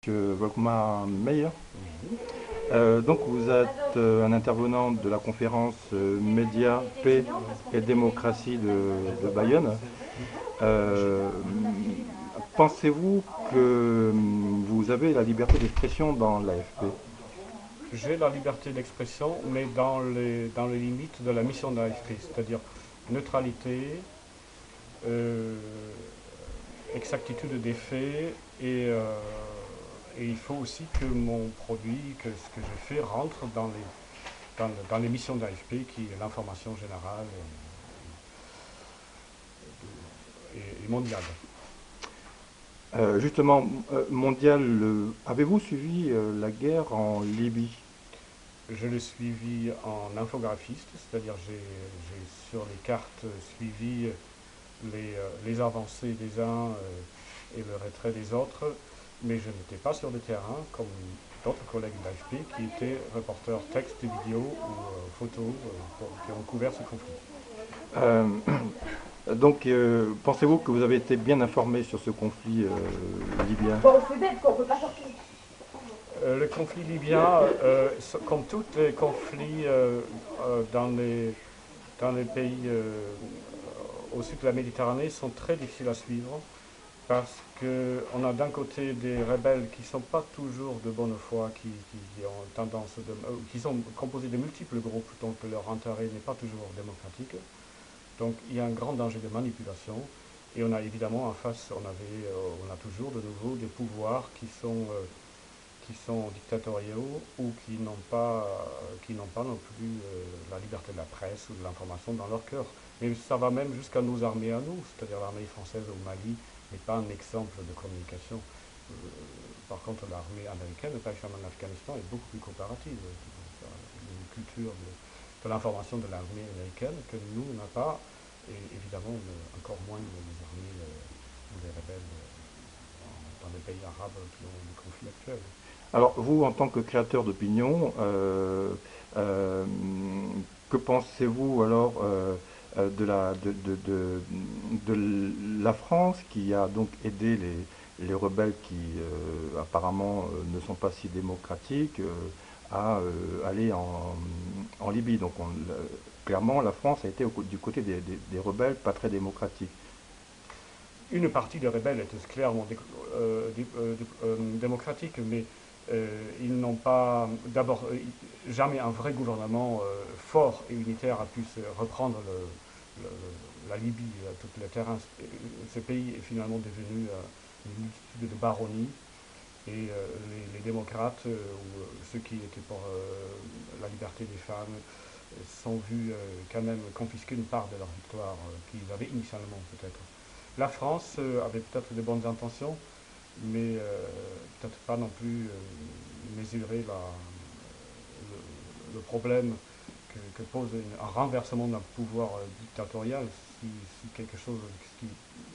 Volkmar Meyer. Oui. Donc vous êtes un intervenant de la conférence Médias, Paix et Démocratie de Bayonne. Euh, Pensez-vous que vous avez la liberté d'expression dans l'AFP? J'ai la liberté d'expression, mais dans les limites de la mission de l'AFP, c'est-à-dire neutralité, euh, exactitude des faits, et il faut aussi que mon produit, que ce que je fais, rentre dans les missions de l'AFP, qui est l'information générale et mondiale. Justement, mondial, avez-vous suivi la guerre en Libye? Je l'ai suivi en infographiste, c'est-à-dire j'ai sur les cartes suivi les avancées des uns et le retrait des autres, mais je n'étais pas sur le terrain comme d'autres collègues de l'AFP qui étaient reporters texte, vidéo ou photos qui ont couvert ce conflit. Euh, donc, pensez-vous que vous avez été bien informé sur ce conflit libyen? Bon, c'est bête, quoi, on peut pas sortir. Le conflit libyen, comme tous les conflits dans les pays au sud de la Méditerranée, sont très difficiles à suivre parce qu'on a d'un côté des rebelles qui ne sont pas toujours de bonne foi, qui ont tendance qui sont composés de multiples groupes, donc leur intérêt n'est pas toujours démocratique. Donc il y a un grand danger de manipulation. Et on a évidemment en face, on a toujours de nouveau des pouvoirs qui sont dictatoriaux ou qui n'ont pas non plus la liberté de la presse ou de l'information dans leur cœur. Mais ça va même jusqu'à nos armées à nous, c'est-à-dire l'armée française au Mali n'est pas un exemple de communication. Euh, Par contre, l'armée américaine, par exemple en Afghanistan, est beaucoup plus coopérative. Une culture de l'information de l'armée américaine que nous, on n'a pas, et évidemment encore moins les armées ou les rebelles dans les pays arabes qui ont des conflits actuels. Alors, vous, en tant que créateur d'opinion, que pensez-vous alors de la France qui a donc aidé les rebelles qui apparemment ne sont pas si démocratiques à aller en Libye? Donc, clairement, la France a été du côté des rebelles pas très démocratiques. Une partie des rebelles était clairement démocratique, mais ils n'ont pas, d'abord, jamais un vrai gouvernement fort et unitaire a pu reprendre la Libye, tout le terrain. Ce pays est finalement devenu une multitude de baronnies, et les démocrates, ou ceux qui étaient pour la liberté des femmes, sont vus quand même confisquer une part de leur victoire qu'ils avaient initialement peut-être. La France avait peut-être de bonnes intentions, mais peut-être pas non plus mesurer le problème que pose un renversement d'un pouvoir dictatorial si quelque chose qui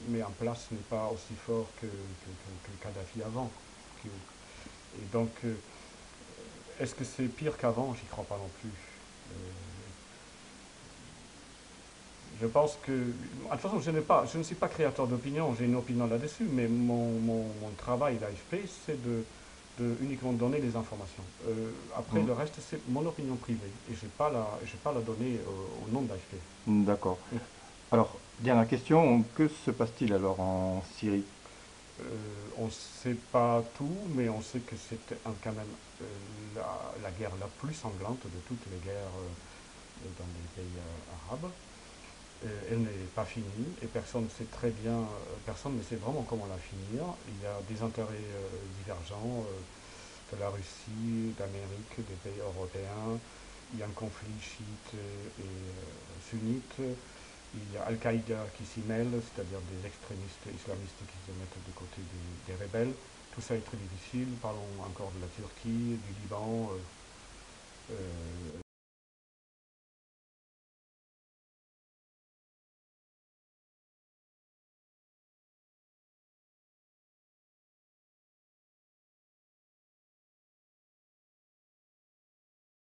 met en place n'est pas aussi fort que Kadhafi avant. Et donc, est-ce que c'est pire qu'avant? J'y crois pas non plus. Euh, Je pense que. De toute façon, je ne suis pas créateur d'opinion, j'ai une opinion là-dessus, mais mon travail d'AFP, c'est de uniquement donner des informations. Après, le reste, c'est mon opinion privée, et j'ai pas la donner au nom d'AFP. D'accord. Alors, dernière question, que se passe-t-il alors en Syrie? On ne sait pas tout, mais on sait que c'est quand même la guerre la plus sanglante de toutes les guerres dans les pays arabes. Elle n'est pas finie et personne ne sait très bien, personne ne sait vraiment comment la finir. Il y a des intérêts divergents de la Russie, d'Amérique, des pays européens. Il y a un conflit chiite et sunnite. Il y a Al-Qaïda qui s'y mêle, c'est-à-dire des extrémistes islamistes qui se mettent du côté des rebelles. Tout ça est très difficile. Parlons encore de la Turquie, du Liban,